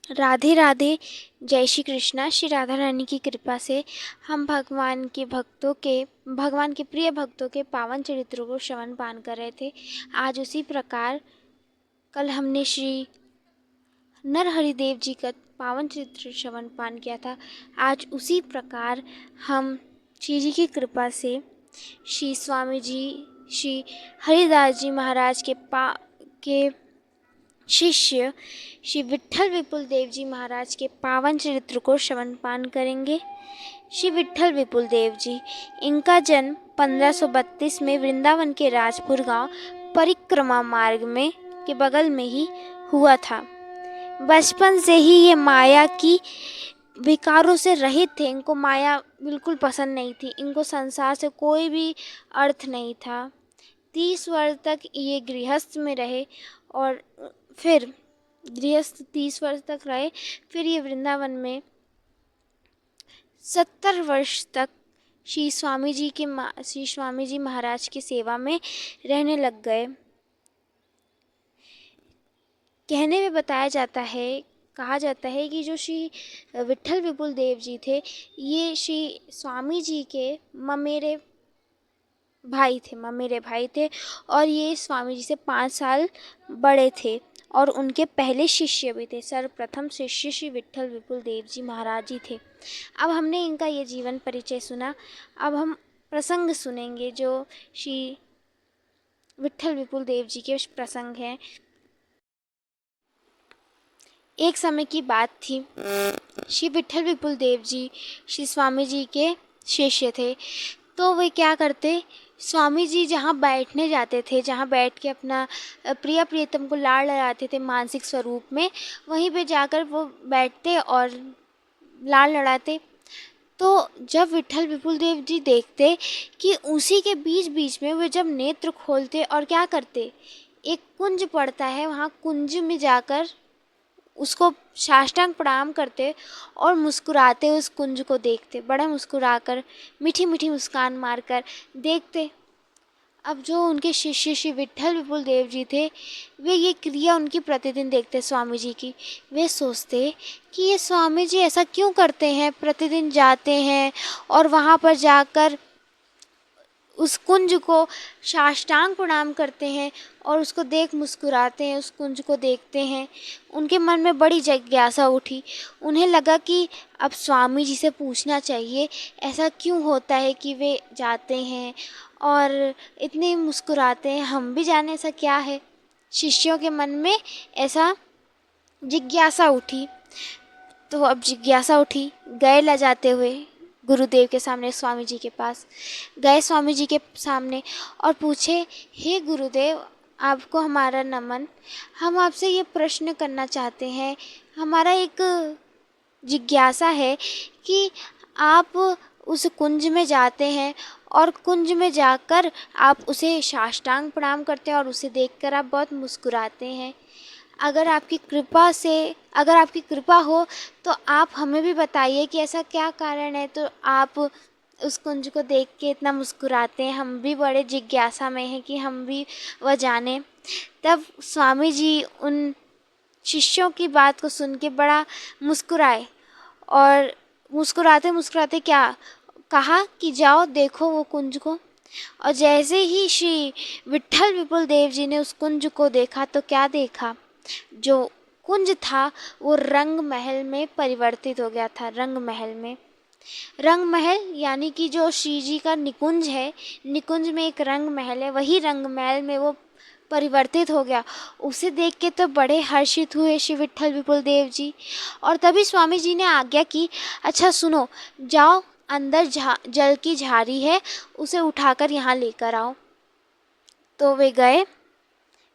राधे राधे। जय श्री कृष्णा। श्री राधा रानी की कृपा से हम भगवान के प्रिय भक्तों के पावन चरित्रों को श्रवण पान कर रहे थे। आज उसी प्रकार कल हमने श्री नरहरि देव जी का पावन चरित्र श्रवण पान किया था। आज उसी प्रकार हम श्री जी की कृपा से श्री स्वामी जी श्री हरिदास जी महाराज के शिष्य श्री विट्ठल विपुल देव जी महाराज के पावन चरित्र को श्रवण पान करेंगे। श्री विट्ठल विपुल देव जी, इनका जन्म 1532 में वृंदावन के राजपुर गांव परिक्रमा मार्ग में के बगल में ही हुआ था। बचपन से ही ये माया की विकारों से रहित थे। इनको माया बिल्कुल पसंद नहीं थी। इनको संसार से कोई भी अर्थ नहीं था। 30 वर्ष तक ये गृहस्थ में रहे और फिर गृहस्थ 30 वर्ष तक रहे। फिर ये वृंदावन में 70 वर्ष तक श्री स्वामी जी महाराज की सेवा में रहने लग गए। कहा जाता है कि जो श्री विट्ठल विपुल देव जी थे, ये श्री स्वामी जी के ममेरे भाई थे और ये स्वामी जी से 5 साल बड़े थे और उनके पहले शिष्य भी थे। सर्वप्रथम शिष्य श्री विट्ठल विपुल देव जी महाराज जी थे। अब हमने इनका ये जीवन परिचय सुना। अब हम प्रसंग सुनेंगे जो श्री विट्ठल विपुल देव जी के प्रसंग हैं। एक समय की बात थी। श्री विट्ठल विपुल देव जी श्री स्वामी जी के शिष्य थे। तो वे क्या करते, स्वामी जी जहाँ बैठने जाते थे, जहाँ बैठ के अपना प्रियतम को लाड़ लड़ाते थे मानसिक स्वरूप में, वहीं पे जाकर वो बैठते और लाड़ लड़ाते। तो जब विट्ठल विपुल देव जी देखते कि उसी के बीच बीच में वे जब नेत्र खोलते और क्या करते, एक कुंज पड़ता है, वहाँ कुंज में जाकर उसको साष्टांग प्रणाम करते और मुस्कुराते, उस कुंज को देखते, बड़ा मुस्कुराकर मीठी मीठी मुस्कान मारकर देखते। अब जो उनके शिष्य श्री विट्ठल विपुल देव जी थे, वे ये क्रिया उनकी प्रतिदिन देखते स्वामी जी की। वे सोचते कि ये स्वामी जी ऐसा क्यों करते हैं, प्रतिदिन जाते हैं और वहाँ पर जाकर उस कुंज को साष्टांग प्रणाम करते हैं और उसको देख मुस्कुराते हैं, उस कुंज को देखते हैं। उनके मन में बड़ी जिज्ञासा उठी। उन्हें लगा कि अब स्वामी जी से पूछना चाहिए, ऐसा क्यों होता है कि वे जाते हैं और इतने मुस्कुराते हैं, हम भी जाने ऐसा क्या है। शिष्यों के मन में ऐसा जिज्ञासा उठी। तो अब जिज्ञासा उठी, गए ला जाते हुए गुरुदेव के सामने, स्वामी जी के पास गए, स्वामी जी के सामने और पूछे, हे गुरुदेव, आपको हमारा नमन। हम आपसे ये प्रश्न करना चाहते हैं, हमारा एक जिज्ञासा है कि आप उस कुंज में जाते हैं और कुंज में जाकर आप उसे साष्टांग प्रणाम करते हैं और उसे देखकर आप बहुत मुस्कुराते हैं। अगर आपकी कृपा हो तो आप हमें भी बताइए कि ऐसा क्या कारण है तो आप उस कुंज को देख के इतना मुस्कुराते हैं। हम भी बड़े जिज्ञासा में हैं कि हम भी वह जाने। तब स्वामी जी उन शिष्यों की बात को सुन के बड़ा मुस्कुराए और मुस्कुराते मुस्कुराते क्या कहा कि जाओ देखो वो कुंज को। और जैसे ही श्री विट्ठल विपुल देव जी ने उस कुंज को देखा तो क्या देखा, जो कुंज था वो रंग महल में परिवर्तित हो गया था। रंग महल यानी कि जो श्री जी का निकुंज है, निकुंज में एक रंग महल है, वही रंग महल में वो परिवर्तित हो गया। उसे देख के तो बड़े हर्षित हुए श्री विट्ठल विपुल देव जी। और तभी स्वामी जी ने आज्ञा की, अच्छा सुनो, जाओ अंदर जल की झारी है, उसे उठाकर यहाँ लेकर आओ। तो वे गए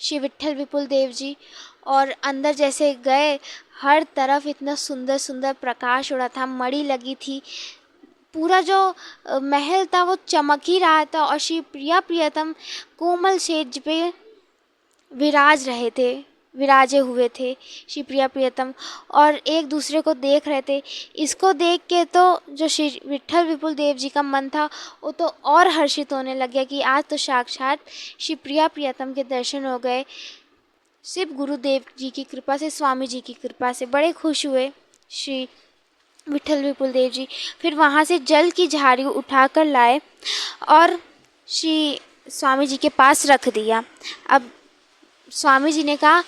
श्री विट्ठल विपुल देव जी और अंदर जैसे गए, हर तरफ इतना सुंदर सुंदर प्रकाश हो रहा था, मणि लगी थी, पूरा जो महल था वो चमक ही रहा था। और श्री प्रियतम कोमल सेज पे विराजे हुए थे श्री प्रियतम और एक दूसरे को देख रहे थे। इसको देख के तो जो श्री विट्ठल विपुल देव जी का मन था वो तो और हर्षित होने लग गया कि आज तो साक्षात श्री प्रियतम के दर्शन हो गए। सिर्फ गुरुदेव जी की कृपा से, स्वामी जी की कृपा से बड़े खुश हुए श्री विट्ठल विपुल देव जी। फिर वहाँ से जल की झाड़ी उठाकर लाए और श्री स्वामी जी के पास रख दिया। अब स्वामी जी ने कहा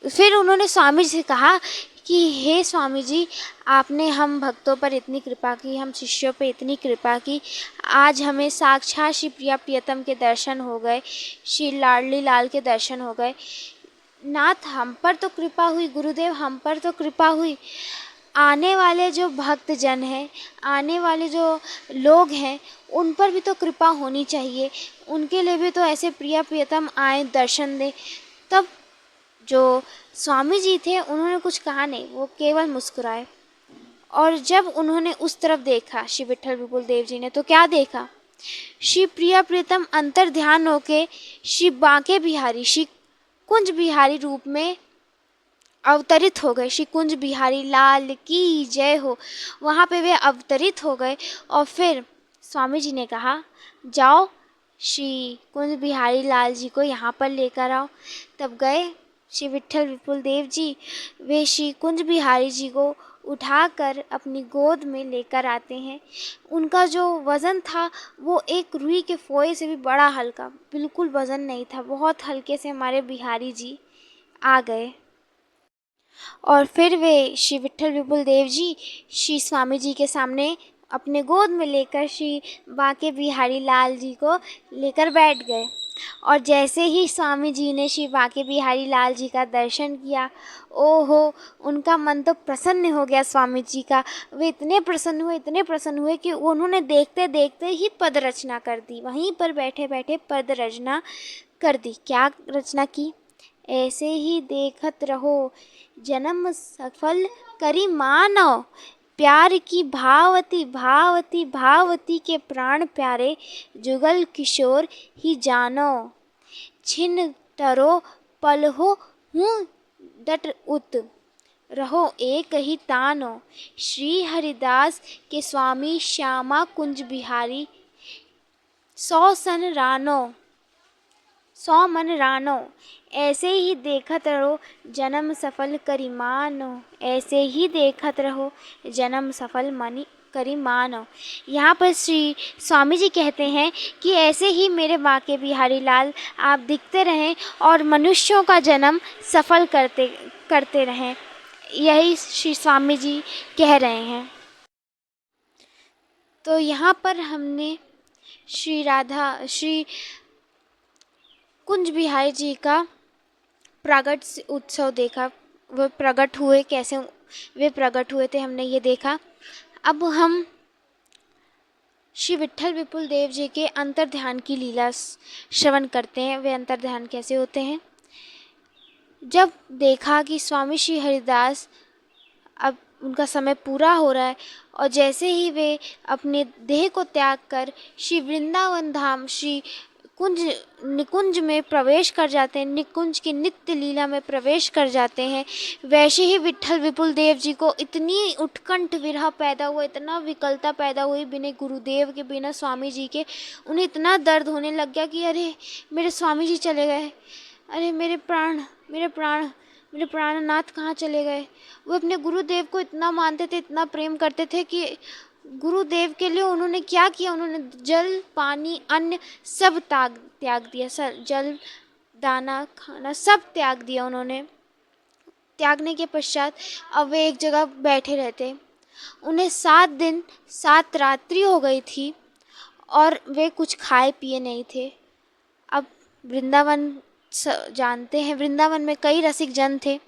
फिर उन्होंने स्वामी जी से कहा कि हे स्वामी जी, आपने हम भक्तों पर इतनी कृपा की, हम शिष्यों पर इतनी कृपा की, आज हमें साक्षात श्री प्रिया प्रियतम के दर्शन हो गए, श्री लाडली लाल के दर्शन हो गए। नाथ, हम पर तो कृपा हुई, गुरुदेव हम पर तो कृपा हुई, आने वाले जो भक्त जन हैं, आने वाले जो लोग हैं, उन पर भी तो कृपा होनी चाहिए, उनके लिए भी तो ऐसे प्रिया प्रियतम आए, दर्शन दें। तब जो स्वामी जी थे उन्होंने कुछ कहा नहीं, वो केवल मुस्कुराए। और जब उन्होंने उस तरफ देखा श्री विट्ठल विपुल देव जी ने, तो क्या देखा? श्री प्रिया प्रियतम अंतर ध्यान होके श्री बांके बिहारी, श्री कुंज बिहारी रूप में अवतरित हो गए। श्री कुंज बिहारी लाल की जय हो। वहाँ पे वे अवतरित हो गए और फिर स्वामी जी ने कहा, जाओ श्री कुंज बिहारी लाल जी को यहाँ पर लेकर आओ। तब गए श्री विट्ठल विपुल देव जी, वे श्री कुंज बिहारी जी को उठाकर अपनी गोद में लेकर आते हैं। उनका जो वज़न था वो एक रुई के फोए से भी बड़ा हल्का, बिल्कुल वज़न नहीं था, बहुत हल्के से हमारे बिहारी जी आ गए। और फिर वे श्री विट्ठल विपुल देव जी श्री स्वामी जी के सामने अपने गोद में लेकर श्री बांके बिहारी लाल जी को लेकर बैठ गए। और जैसे ही स्वामी जी ने श्री बांके बिहारी लाल जी का दर्शन किया, ओहो, उनका मन तो प्रसन्न हो गया स्वामी जी का। वे इतने प्रसन्न हुए कि उन्होंने देखते देखते ही पद रचना कर दी, वहीं पर बैठे बैठे पद रचना कर दी। क्या रचना की? ऐसे ही देखत रहो, जन्म सफल करी मानव, प्यार की भावती भावती भावती के प्राण प्यारे, जुगल किशोर ही जानो, छिन टरो पल हो हूँ डट उत, रहो एक ही तानो। श्री हरिदास के स्वामी श्यामा कुंज बिहारी, 100 मन रानो, ऐसे ही देखत रहो, जन्म सफल करी मानो, ऐसे ही देखत रहो, जन्म सफल मनी करी मानो। यहाँ पर श्री स्वामी जी कहते हैं कि ऐसे ही मेरे बांके बिहारी लाल आप दिखते रहें और मनुष्यों का जन्म सफल करते रहें, यही श्री स्वामी जी कह रहे हैं। तो यहाँ पर हमने श्री कुंज बिहारी जी का प्रगट उत्सव देखा। वे प्रकट हुए, कैसे वे प्रकट हुए थे, हमने ये देखा। अब हम श्री विट्ठल विपुल देव जी के अंतर ध्यान की लीला श्रवण करते हैं। वे अंतर ध्यान कैसे होते हैं? जब देखा कि स्वामी श्री हरिदास अब उनका समय पूरा हो रहा है और जैसे ही वे अपने देह को त्याग कर श्री वृंदावन धाम श्री निकुंज में प्रवेश कर जाते हैं, निकुंज की नित्य लीला में प्रवेश कर जाते हैं, वैसे ही विट्ठल विपुल देव जी को इतनी उत्कंठ विरह पैदा हुआ, इतना विकलता पैदा हुई बिना गुरुदेव के, बिना स्वामी जी के। उन्हें इतना दर्द होने लग गया कि अरे मेरे स्वामी जी चले गए, अरे मेरे प्राणनाथ कहाँ चले गए। वो अपने गुरुदेव को इतना मानते थे, इतना प्रेम करते थे कि गुरुदेव के लिए उन्होंने क्या किया, उन्होंने जल पानी अन्न सब त्याग दिया, सब जल दाना खाना सब त्याग दिया उन्होंने। त्यागने के पश्चात अब वे एक जगह बैठे रहते। उन्हें 7 दिन 7 रात्रि हो गई थी और वे कुछ खाए पिए नहीं थे। अब वृंदावन जानते हैं, वृंदावन में कई रसिक जन थे।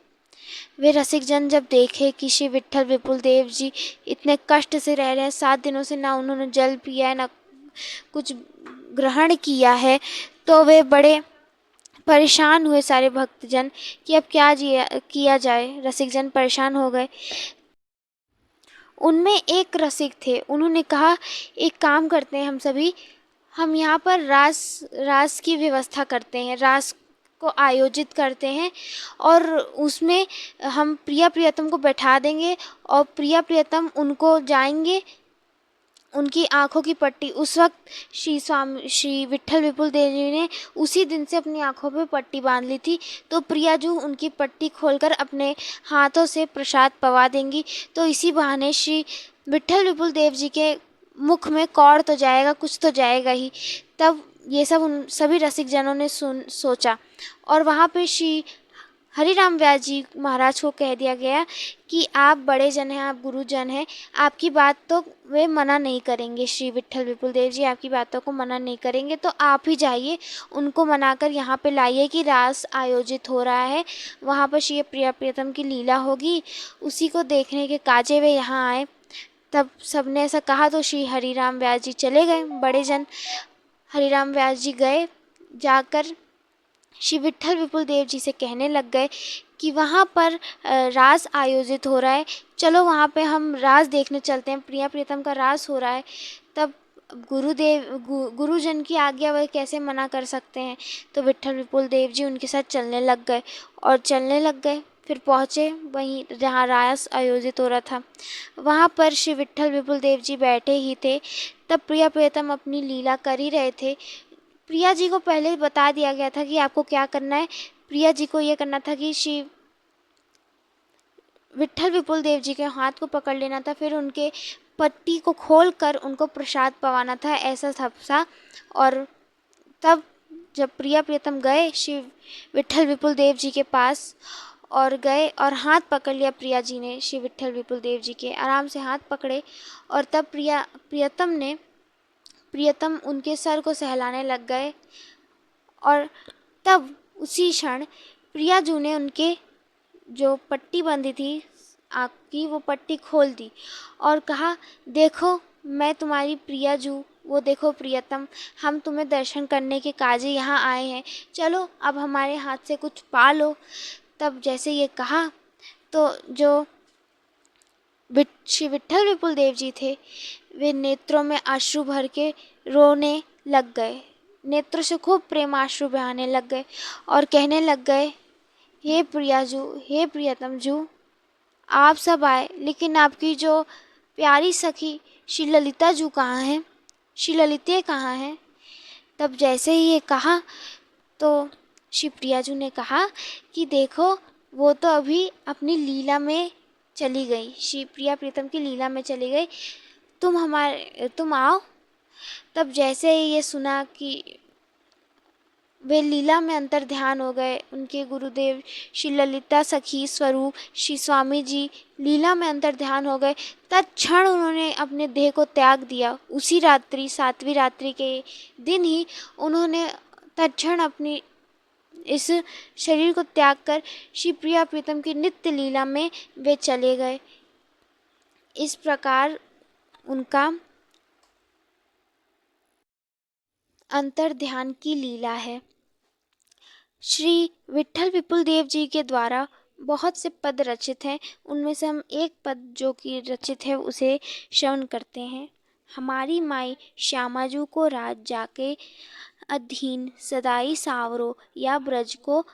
वे रसिक जन जब देखे कि श्री विट्ठल विपुल देव जी इतने कष्ट से रह रहे हैं, 7 दिनों से ना उन्होंने जल पिया है, ना कुछ ग्रहण किया है, तो वे बड़े परेशान हुए सारे भक्तजन कि अब क्या किया जाए। रसिक जन परेशान हो गए। उनमें एक रसिक थे, उन्होंने कहा एक काम करते हैं, हम यहाँ पर रास की व्यवस्था करते हैं, रास को आयोजित करते हैं और उसमें हम प्रिया प्रियतम को बैठा देंगे और प्रिया प्रियतम उनको जाएंगे उनकी आँखों की पट्टी उस वक़्त श्री विट्ठल विपुल देव जी ने उसी दिन से अपनी आँखों पे पट्टी बाँध ली थी। तो प्रियाजू उनकी पट्टी खोलकर अपने हाथों से प्रसाद पवा देंगी। तो इसी बहाने श्री विट्ठल विपुल देव जी के मुख में कौड़ तो जाएगा, कुछ तो जाएगा ही। तब ये सब उन सभी रसिक जनों ने सोचा, और वहाँ पे श्री हरिराम व्यास जी महाराज को कह दिया गया कि आप बड़े जन हैं, आप गुरुजन हैं, आपकी बात तो वे मना नहीं करेंगे। श्री विट्ठल विपुल देव जी आपकी बातों को मना नहीं करेंगे, तो आप ही जाइए, उनको मनाकर यहाँ पे लाइए कि रास आयोजित हो रहा है, वहाँ पर श्री प्रिया प्रियतम की लीला होगी, उसी को देखने के काजे वे यहाँ आए। तब सबने ऐसा कहा तो श्री हरिराम व्यास जी चले गए। बड़े जन हरिराम व्यास जी गए, जाकर श्री विट्ठल विपुल देव जी से कहने लग गए कि वहाँ पर रास आयोजित हो रहा है, चलो वहाँ पे हम रास देखने चलते हैं, प्रिया प्रीतम का रास हो रहा है। तब गुरुजन की आज्ञा वह कैसे मना कर सकते हैं। तो विट्ठल विपुल देव जी उनके साथ चलने लग गए और चलने लग गए। फिर पहुँचे वहीं जहाँ रास आयोजित हो रहा था। वहाँ पर श्री विट्ठल विपुल देव जी बैठे ही थे। तब प्रिया प्रीतम अपनी लीला कर ही रहे थे। प्रिया जी को पहले बता दिया गया था कि आपको क्या करना है। प्रिया जी को ये करना था कि श्री विट्ठल विपुल देव जी के हाथ को पकड़ लेना था, फिर उनके पट्टी को खोलकर उनको प्रसाद पवाना था, ऐसा था। और तब जब प्रिया प्रीतम गए श्री विट्ठल विपुल देव जी के पास और गए और हाथ पकड़ लिया प्रिया जी ने, श्री विट्ठल विपुल देव जी के आराम से हाथ पकड़े। और तब प्रियतम उनके सर को सहलाने लग गए। और तब उसी क्षण प्रियाजू ने उनके जो पट्टी बंधी थी आँख की, वो पट्टी खोल दी और कहा, देखो मैं तुम्हारी प्रियाजू, वो देखो प्रियतम, हम तुम्हें दर्शन करने के काजे यहाँ आए हैं, चलो अब हमारे हाथ से कुछ पा लो। तब जैसे ये कहा तो जो श्री विट्ठल विपुल देव जी थे, वे नेत्रों में अश्रु भर के रोने लग गए, नेत्रों से खूब प्रेमाश्रु बहाने लग गए और कहने लग गए, हे प्रियाजू, हे प्रियतम जू, आप सब आए, लेकिन आपकी जो प्यारी सखी श्री ललिता जू कहाँ हैं, श्री ललिते कहाँ हैं। तब जैसे ही ये कहा तो श्री प्रियाजू ने कहा कि देखो वो तो अभी अपनी लीला में चली गई, श्री प्रिया प्रीतम की लीला में चली गई, तुम आओ। तब जैसे ही ये सुना कि वे लीला में अंतर ध्यान हो गए, उनके गुरुदेव श्री ललिता सखी स्वरूप श्री स्वामी जी लीला में अंतर ध्यान हो गए, तत्क्षण उन्होंने अपने देह को त्याग दिया। उसी रात्रि 7वीं रात्रि के दिन ही उन्होंने तत्क्षण अपनी इस शरीर को त्याग कर श्री प्रिया प्रीतम की नित्य लीला में वे चले गए। इस प्रकार उनका अंतर ध्यान की लीला है। श्री विट्ठल विपुल देव जी के द्वारा बहुत से पद रचित हैं, उनमें से हम एक पद जो कि रचित है उसे श्रवण करते हैं। हमारी माई श्यामाजू को राज जाके अधीन सदाई सावरो, या ब्रज को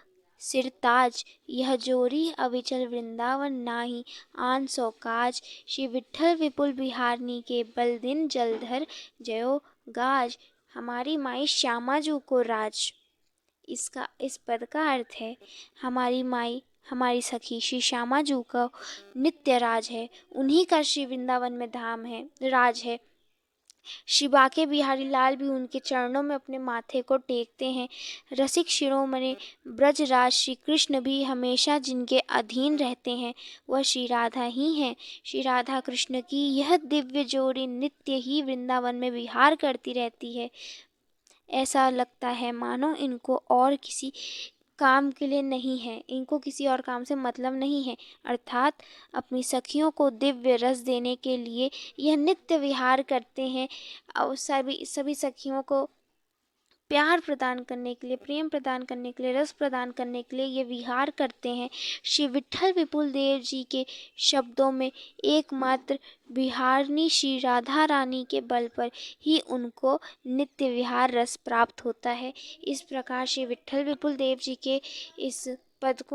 सिरताज, यह जोरी अविचल वृंदावन नाही, आन सो काज, श्री विट्ठल विपुल बिहारनी के बल दिन जलधर जयो गाज। हमारी माई श्यामाजू को राज, इस पद का अर्थ है हमारी माई, हमारी सखी श्री श्यामाजू का नित्य राज है, उन्हीं का श्री वृंदावन में धाम है, राज है। श्री बाके बिहारी लाल भी उनके चरणों में अपने माथे को टेकते हैं। रसिक शिरोमणि ब्रजराज श्री कृष्ण भी हमेशा जिनके अधीन रहते हैं वह श्री राधा ही हैं। श्री राधा कृष्ण की यह दिव्य जोड़ी नित्य ही वृंदावन में विहार करती रहती है। ऐसा लगता है मानो इनको और किसी काम के लिए नहीं है, इनको किसी और काम से मतलब नहीं है, अर्थात अपनी सखियों को दिव्य रस देने के लिए यह नित्य विहार करते हैं और सभी सखियों को प्यार प्रदान करने के लिए, प्रेम प्रदान करने के लिए, रस प्रदान करने के लिए ये विहार करते हैं। श्री विट्ठल विपुल देव जी के शब्दों में एकमात्र विहारनी श्री राधा रानी के बल पर ही उनको नित्य विहार रस प्राप्त होता है। इस प्रकार श्री विट्ठल विपुल देव जी के इस पद को